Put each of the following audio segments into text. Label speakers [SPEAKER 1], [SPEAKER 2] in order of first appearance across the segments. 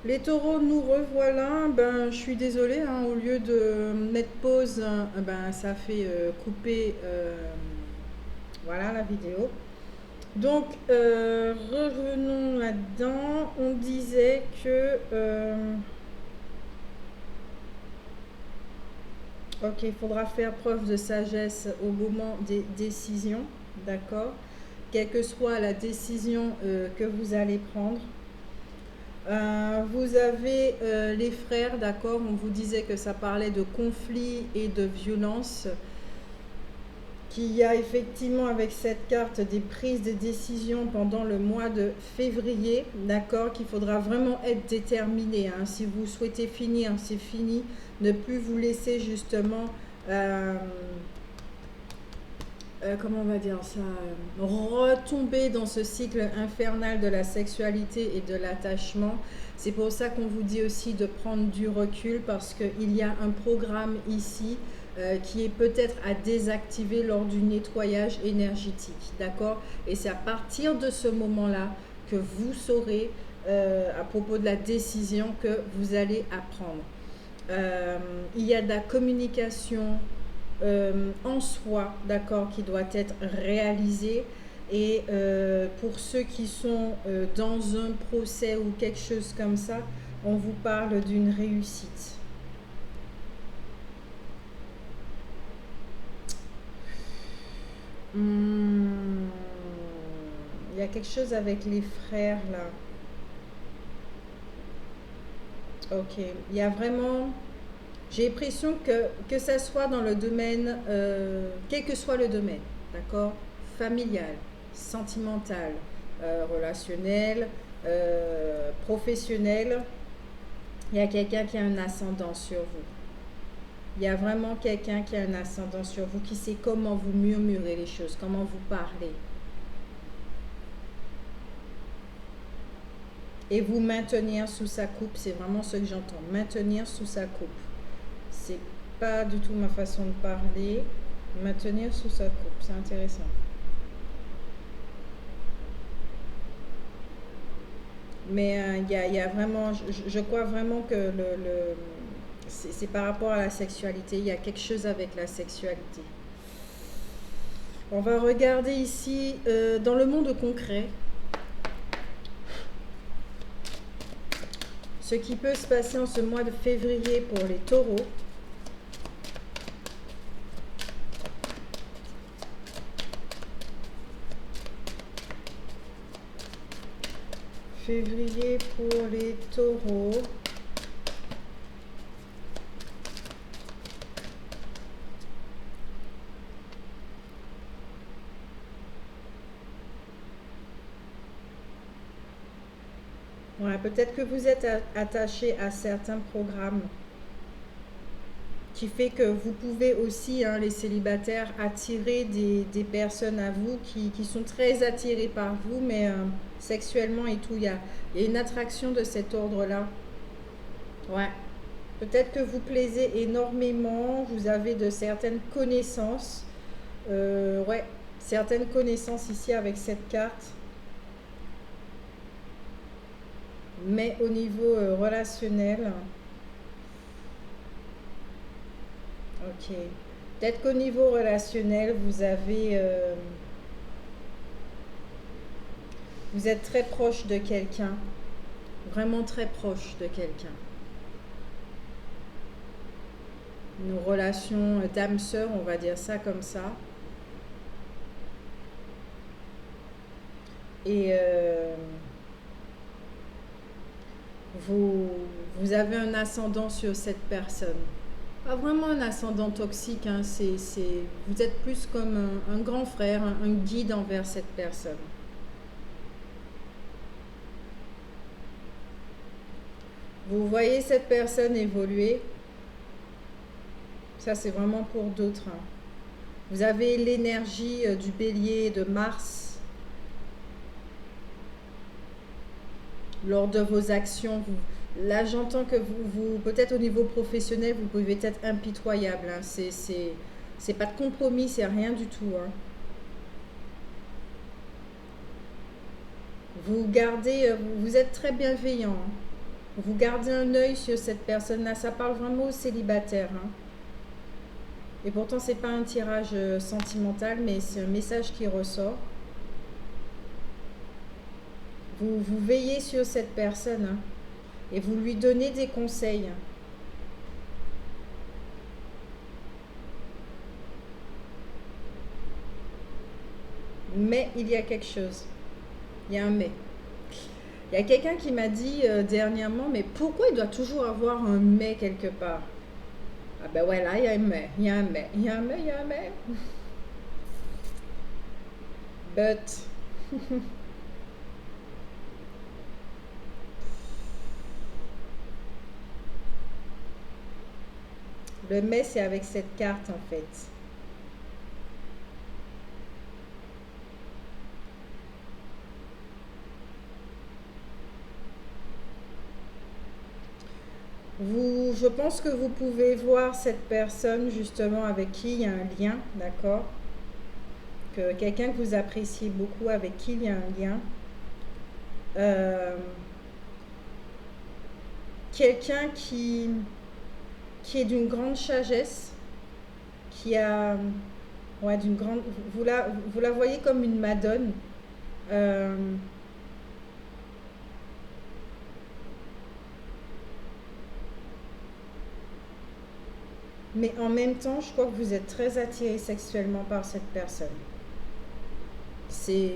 [SPEAKER 1] Les taureaux, nous revoilà. Ben, je suis désolée, hein, au lieu de mettre pause, ben, ça fait couper voilà, la vidéo. Donc, revenons là-dedans. On disait que ok, il faudra faire preuve de sagesse au moment des décisions, d'accord? Quelle que soit la décision que vous allez prendre. Vous avez les frères, d'accord? On vous disait que ça parlait de conflit et de violence. Qu'il y a effectivement avec cette carte des prises de décision pendant le mois de février, d'accord? Qu'il faudra vraiment être déterminé, hein. Si vous souhaitez finir, c'est fini. Ne plus vous laisser justement... comment on va dire ça, retomber dans ce cycle infernal de la sexualité et de l'attachement. C'est pour ça qu'on vous dit aussi de prendre du recul parce qu'il y a un programme ici qui est peut-être à désactiver lors du nettoyage énergétique, d'accord? Et c'est à partir de ce moment-là que vous saurez à propos de la décision que vous allez apprendre. Il y a de la communication en soi, d'accord, qui doit être réalisé. Et pour ceux qui sont dans un procès ou quelque chose comme ça, on vous parle d'une réussite. Hmm, il y a quelque chose avec les frères là. Ok, il y a vraiment... J'ai l'impression que ça soit dans le domaine, quel que soit le domaine, d'accord? Familial, sentimental, relationnel, professionnel, il y a quelqu'un qui a un ascendant sur vous. Il y a vraiment quelqu'un qui a un ascendant sur vous, qui sait comment vous murmurer les choses, comment vous parler. Et vous maintenir sous sa coupe, c'est vraiment ce que j'entends, maintenir sous sa coupe. C'est pas du tout ma façon de parler. Maintenir sous sa coupe, c'est intéressant. Mais y a vraiment, je crois vraiment que c'est par rapport à la sexualité. Il y a quelque chose avec la sexualité. On va regarder ici, dans le monde concret, ce qui peut se passer en ce mois de février pour les taureaux. Février pour les taureaux. Ouais, peut-être que vous êtes attaché à certains programmes qui fait que vous pouvez aussi, hein, les célibataires, attirer des personnes à vous qui sont très attirées par vous, mais sexuellement et tout, il y a une attraction de cet ordre-là. Ouais. Peut-être que vous plaisez énormément, vous avez de certaines connaissances. Ouais, certaines connaissances ici avec cette carte. Mais au niveau relationnel, ok. Peut-être qu'au niveau relationnel, vous êtes très proche de quelqu'un, vraiment très proche de quelqu'un. Une relation d'âme-sœur, on va dire ça comme ça. Et vous, vous avez un ascendant sur cette personne. Pas vraiment un ascendant toxique, hein, vous êtes plus comme un grand frère, un guide envers cette personne. Vous voyez cette personne évoluer. Ça, c'est vraiment pour d'autres, hein. Vous avez l'énergie du bélier de Mars. Lors de vos actions, là, j'entends que peut-être au niveau professionnel, vous pouvez être impitoyable, hein. C'est pas de compromis, c'est rien du tout, hein. Vous êtes très bienveillant, hein. Vous gardez un œil sur cette personne-là. Ça parle vraiment aux célibataires, hein. Et pourtant, c'est pas un tirage sentimental, mais c'est un message qui ressort. Vous veillez sur cette personne, hein, et vous lui donnez des conseils. Mais il y a quelque chose. Il y a un mais. Il y a quelqu'un qui m'a dit dernièrement, mais pourquoi il doit toujours avoir un mais quelque part? Ah ben ouais, là, il y a un mais, il y a un mais, il y a un mais, il y a un mais. But, le mais, c'est avec cette carte, en fait. Je pense que vous pouvez voir cette personne, justement, avec qui il y a un lien, d'accord? Que quelqu'un que vous appréciez beaucoup, avec qui il y a un lien. Euh, quelqu'un qui est d'une grande sagesse, qui a, ouais, d'une grande, vous la voyez comme une madone. Euh, mais en même temps, je crois que vous êtes très attiré sexuellement par cette personne. C'est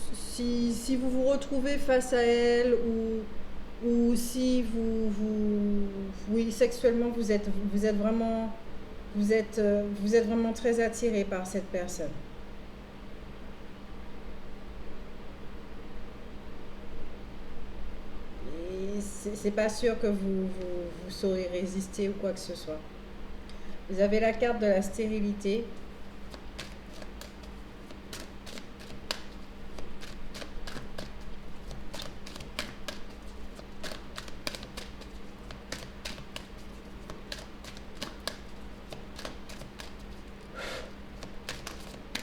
[SPEAKER 1] si vous vous retrouvez face à elle ou si oui, sexuellement vous êtes vraiment très attiré par cette personne. Et c'est pas sûr que vous saurez résister ou quoi que ce soit. Vous avez la carte de la stérilité.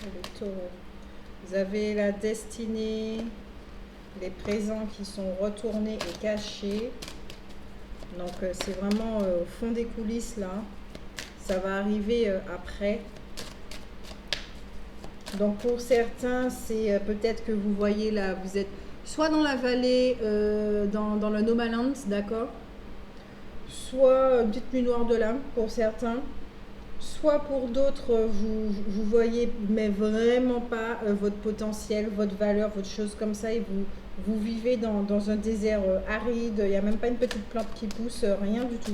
[SPEAKER 1] Le taureau. Vous avez la destinée, les présents qui sont retournés et cachés. Donc c'est vraiment au fond des coulisses là. Ça va arriver après. Donc pour certains, c'est peut-être que vous voyez là, vous êtes soit dans la vallée, dans le No Man's Land, d'accord? Soit une petite nuit noire de l'âme pour certains. Soit pour d'autres, vous voyez, mais vraiment pas votre potentiel, votre valeur, votre chose comme ça, et vous vivez dans un désert aride, il n'y a même pas une petite plante qui pousse, rien du tout.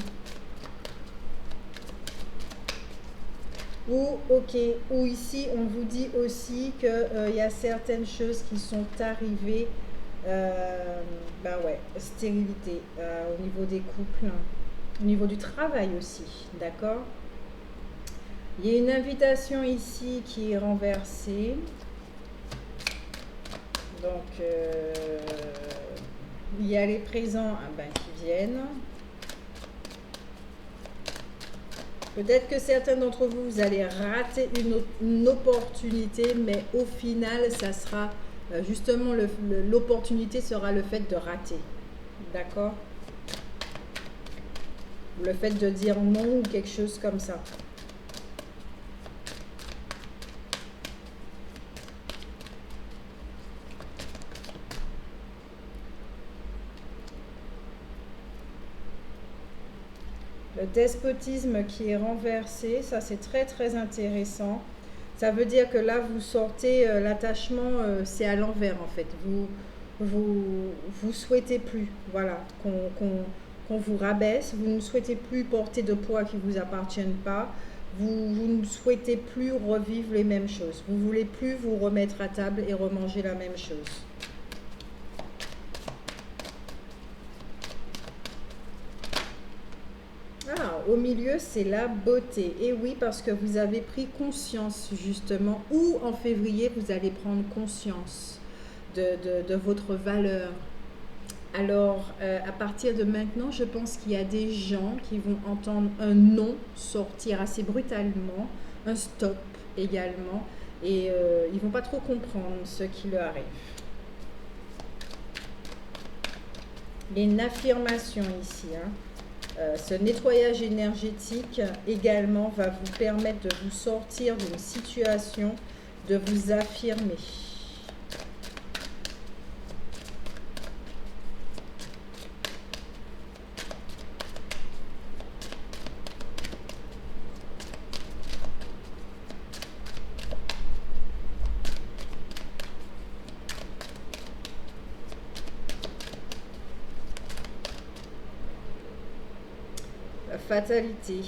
[SPEAKER 1] Ou, ok, ou ici, on vous dit aussi qu'il y a certaines choses qui sont arrivées, ben ouais, stérilité, au niveau des couples, au niveau du travail aussi, d'accord? Il y a une invitation ici qui est renversée. Donc, il y a les présents qui viennent. Peut-être que certains d'entre vous, vous allez rater une opportunité, mais au final, ça sera justement l'opportunité sera le fait de rater. D'accord? Le fait de dire non ou quelque chose comme ça. Le despotisme qui est renversé, ça c'est très très intéressant. Ça veut dire que là vous sortez l'attachement, c'est à l'envers en fait. Vous souhaitez plus, voilà, qu'on vous rabaisse. Vous ne souhaitez plus porter de poids qui vous appartiennent pas. Vous ne souhaitez plus revivre les mêmes choses. Vous voulez plus vous remettre à table et remanger la même chose. Ah, au milieu, c'est la beauté. Et oui, parce que vous avez pris conscience, justement, ou en février, vous allez prendre conscience de votre valeur. Alors, à partir de maintenant, je pense qu'il y a des gens qui vont entendre un non sortir assez brutalement, un stop également, et ils ne vont pas trop comprendre ce qui leur arrive. Il y a une affirmation ici, hein. Ce nettoyage énergétique également va vous permettre de vous sortir d'une situation, de vous affirmer. La fatalité.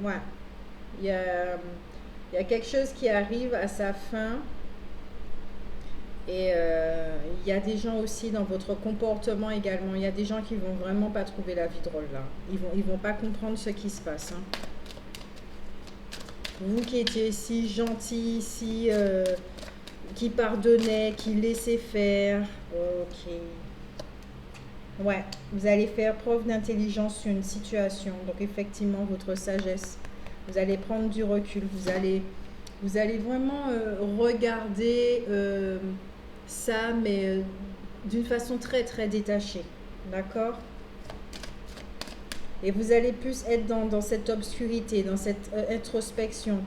[SPEAKER 1] Ouais. Il y a, il y a quelque chose qui arrive à sa fin. Et il y a des gens aussi dans votre comportement également. Il y a des gens qui vont vraiment pas trouver la vie drôle là. Ils vont pas comprendre ce qui se passe, hein. Vous qui étiez si gentil, qui pardonnait, qui laissait faire. Ok. Ouais, vous allez faire preuve d'intelligence sur une situation. Donc effectivement, votre sagesse. Vous allez prendre du recul. Vous allez vraiment regarder ça, mais d'une façon très très détachée. D'accord? Et vous allez plus être dans cette obscurité, dans cette introspection.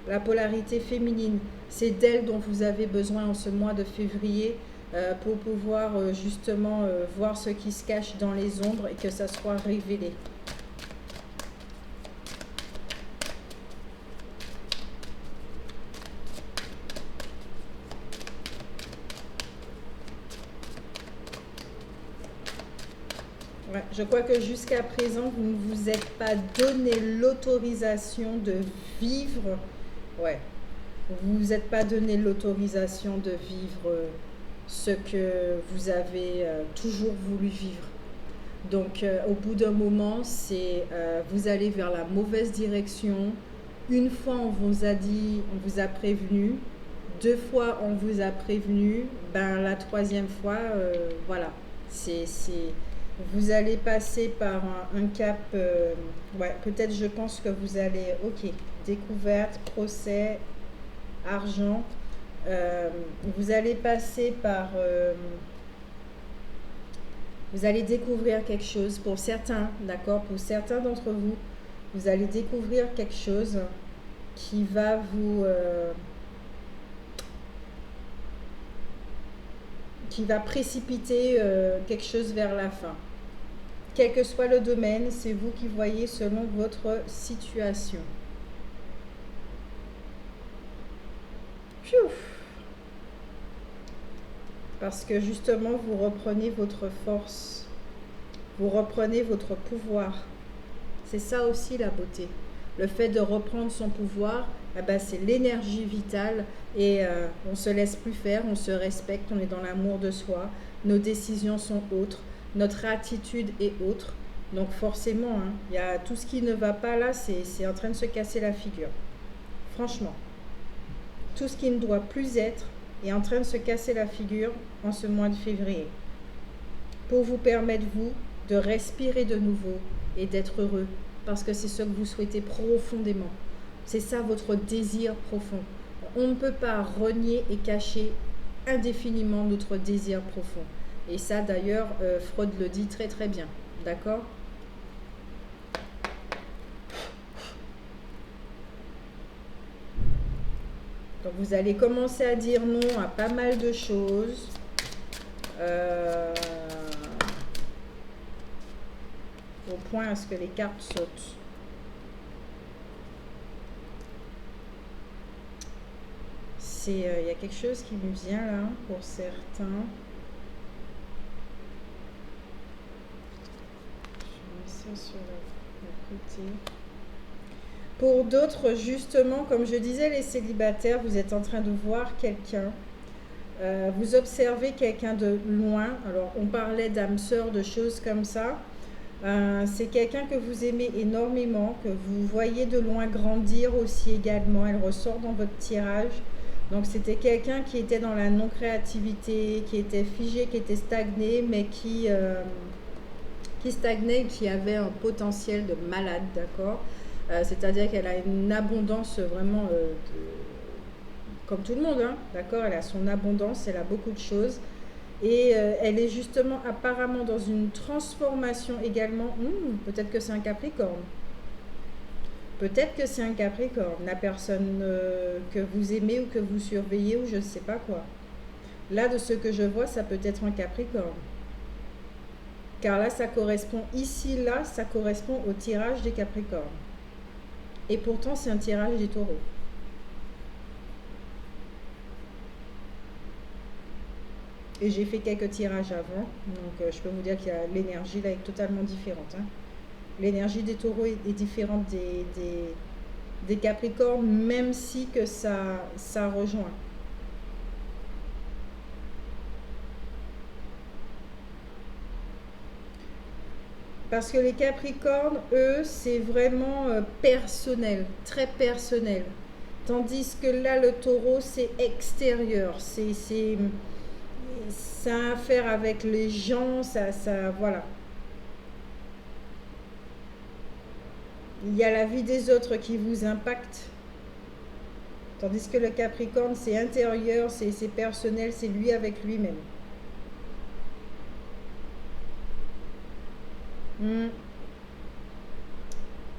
[SPEAKER 1] La polarité féminine, c'est d'elle dont vous avez besoin en ce mois de février pour pouvoir justement voir ce qui se cache dans les ombres et que ça soit révélé. Ouais, je crois que jusqu'à présent, vous ne vous êtes pas donné l'autorisation de vivre. Ouais, vous ne vous êtes pas donné l'autorisation de vivre ce que vous avez toujours voulu vivre. Donc, au bout d'un moment, vous allez vers la mauvaise direction. Une fois, on vous a dit, on vous a prévenu. Deux fois, on vous a prévenu. Ben, la troisième fois, voilà. Vous allez passer par un cap. Ouais, peut-être, je pense que vous allez. Ok, découverte, procès, argent. Vous allez passer par. Vous allez découvrir quelque chose pour certains, d'accord? Pour certains d'entre vous, vous allez découvrir quelque chose qui va qui va précipiter quelque chose vers la fin. Quel que soit le domaine, c'est vous qui voyez selon votre situation. Pfiou. Parce que justement, vous reprenez votre force. Vous reprenez votre pouvoir. C'est ça aussi la beauté. Le fait de reprendre son pouvoir, eh ben, c'est l'énergie vitale et on ne se laisse plus faire, on se respecte, on est dans l'amour de soi. Nos décisions sont autres, notre attitude est autre. Donc forcément, hein, y a tout ce qui ne va pas là, c'est en train de se casser la figure. Franchement, tout ce qui ne doit plus être est en train de se casser la figure en ce mois de février. Pour vous permettre, vous, de respirer de nouveau et d'être heureux. Parce que c'est ce que vous souhaitez profondément. C'est ça votre désir profond. On ne peut pas renier et cacher indéfiniment notre désir profond. Et ça d'ailleurs, Freud le dit très très bien. D'accord ? Donc vous allez commencer à dire non à pas mal de choses. Au point à ce que les cartes sautent. Il y a quelque chose qui me vient là pour certains. Je mets ça sur le côté. Pour d'autres, justement, comme je disais, les célibataires, vous êtes en train de voir quelqu'un. Vous observez quelqu'un de loin. Alors, on parlait d'âme sœur, de choses comme ça. C'est quelqu'un que vous aimez énormément, que vous voyez de loin grandir aussi également. Elle ressort dans votre tirage. Donc c'était quelqu'un qui était dans la non-créativité, qui était figé, qui était stagné, mais qui stagnait, qui avait un potentiel de malade, d'accord? C'est-à-dire qu'elle a une abondance vraiment comme tout le monde, hein, d'accord? Elle a son abondance, elle a beaucoup de choses. Et elle est justement apparemment dans une transformation également. Peut-être que c'est un Capricorne. Peut-être que c'est un Capricorne, la personne que vous aimez ou que vous surveillez ou je ne sais pas quoi. Là, de ce que je vois, ça peut être un Capricorne. Car là, ça correspond, ici, là, ça correspond au tirage des Capricornes. Et pourtant, c'est un tirage des Taureaux. Et j'ai fait quelques tirages avant, donc je peux vous dire que l'énergie là est totalement différente, hein. L'énergie des Taureaux est différente des Capricornes, même si que ça rejoint. Parce que les Capricornes, eux, c'est vraiment personnel, très personnel. Tandis que là, le Taureau, c'est extérieur, ça a à faire avec les gens, voilà. Il y a la vie des autres qui vous impacte. Tandis que le Capricorne, c'est intérieur, c'est personnel, c'est lui avec lui-même.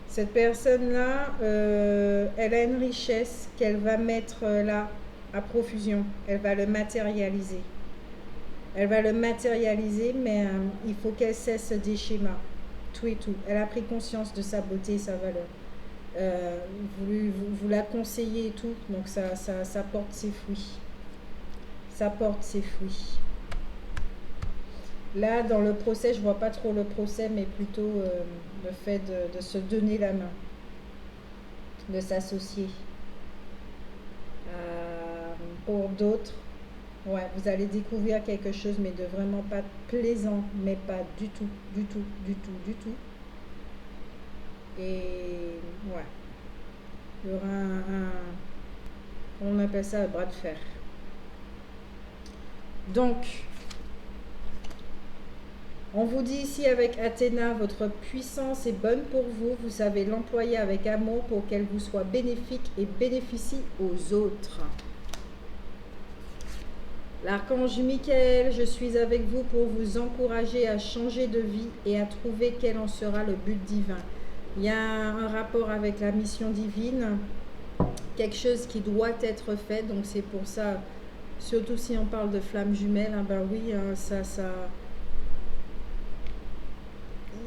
[SPEAKER 1] Cette personne-là, elle a une richesse qu'elle va mettre là à profusion. Elle va le matérialiser. Elle va le matérialiser, mais il faut qu'elle cesse des schémas. Tout et tout. Elle a pris conscience de sa beauté et sa valeur. Vous la conseillez et tout, donc ça porte ses fruits. Ça porte ses fruits. Là, dans le procès, je vois pas trop le procès, mais plutôt le fait de se donner la main, de s'associer. Pour d'autres, ouais, vous allez découvrir quelque chose, mais de vraiment pas plaisant, mais pas du tout, du tout, du tout, du tout. Et ouais, il y aura on appelle ça un bras de fer. Donc, on vous dit ici avec Athéna, votre puissance est bonne pour vous. Vous savez l'employer avec amour pour qu'elle vous soit bénéfique et bénéficie aux autres. L'archange Michael, je suis avec vous pour vous encourager à changer de vie et à trouver quel en sera le but divin. Il y a un rapport avec la mission divine, quelque chose qui doit être fait. Donc c'est pour ça, surtout si on parle de flammes jumelles, hein, ben oui, hein,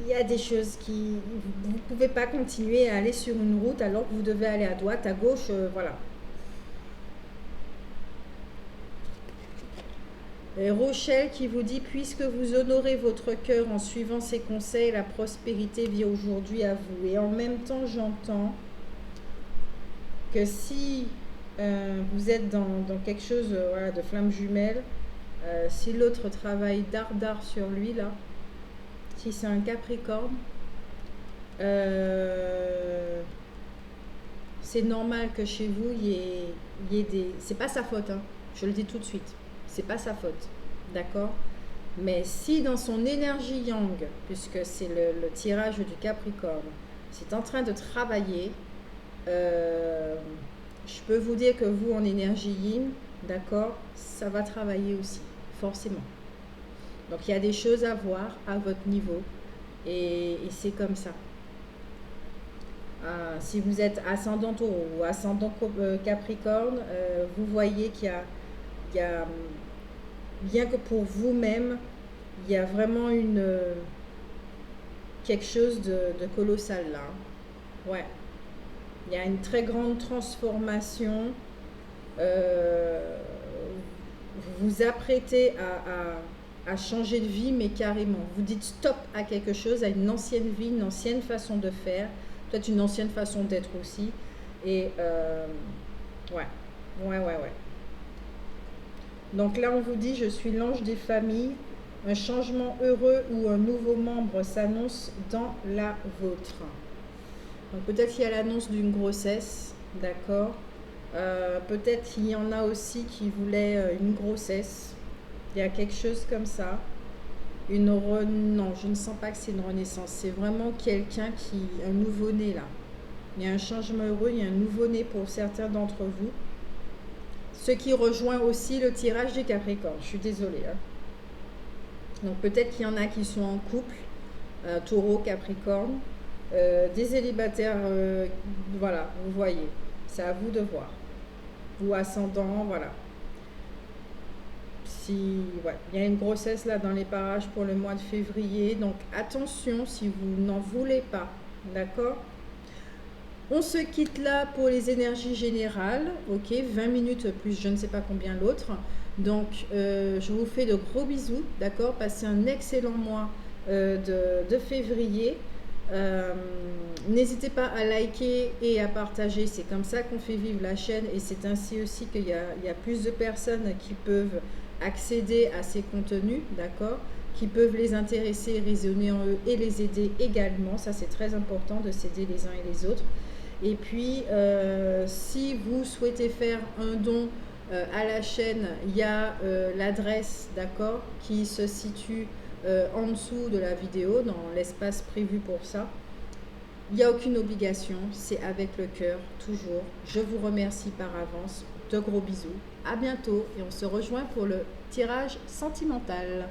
[SPEAKER 1] il y a des choses qui... Vous ne pouvez pas continuer à aller sur une route alors que vous devez aller à droite, à gauche, voilà. Et Rochelle qui vous dit, puisque vous honorez votre cœur en suivant ses conseils, la prospérité vient aujourd'hui à vous. Et en même temps, j'entends que si vous êtes dans quelque chose voilà, de flamme jumelle, si l'autre travaille d'art sur lui, là, si c'est un Capricorne, c'est normal que chez vous, il y ait des... C'est pas sa faute, hein, je le dis tout de suite. C'est pas sa faute, d'accord? Mais si dans son énergie yang, puisque c'est le tirage du Capricorne, c'est en train de travailler, je peux vous dire que vous en énergie yin, d'accord, ça va travailler aussi, forcément. Donc il y a des choses à voir à votre niveau et c'est comme ça. Si vous êtes ascendant Taureau ou ascendant Capricorne, vous voyez qu'il y a, bien que pour vous-même, il y a vraiment quelque chose de colossal là. Ouais. Il y a une très grande transformation. Vous vous apprêtez à changer de vie, mais carrément. Vous dites stop à quelque chose, à une ancienne vie, une ancienne façon de faire, peut-être une ancienne façon d'être aussi. Et ouais. Donc là, on vous dit, je suis l'ange des familles. Un changement heureux ou un nouveau membre s'annonce dans la vôtre. Donc peut-être qu'il y a l'annonce d'une grossesse, d'accord. Peut-être qu'il y en a aussi qui voulaient une grossesse. Il y a quelque chose comme ça. Non, je ne sens pas que c'est une renaissance. C'est vraiment quelqu'un un nouveau-né là. Il y a un changement heureux, il y a un nouveau-né pour certains d'entre vous. Ce qui rejoint aussi le tirage des Capricornes. Je suis désolée, hein. Donc peut-être qu'il y en a qui sont en couple, Taureau, Capricorne, des célibataires, voilà, vous voyez, c'est à vous de voir. Ou ascendant, voilà. Si, ouais, il y a une grossesse là dans les parages pour le mois de février, donc attention si vous n'en voulez pas, d'accord? On se quitte là pour les énergies générales, ok, 20 minutes plus je ne sais pas combien l'autre. Donc je vous fais de gros bisous, d'accord? Passez un excellent mois de février. N'hésitez pas à liker et à partager, c'est comme ça qu'on fait vivre la chaîne et c'est ainsi aussi qu'il y a plus de personnes qui peuvent accéder à ces contenus, d'accord, qui peuvent les intéresser, résonner en eux et les aider également. Ça c'est très important de s'aider les uns et les autres. Et puis si vous souhaitez faire un don à la chaîne, il y a l'adresse, d'accord, qui se situe en dessous de la vidéo, dans l'espace prévu pour ça. Il n'y a aucune obligation, c'est avec le cœur, toujours. Je vous remercie par avance. De gros bisous. À bientôt et on se rejoint pour le tirage sentimental.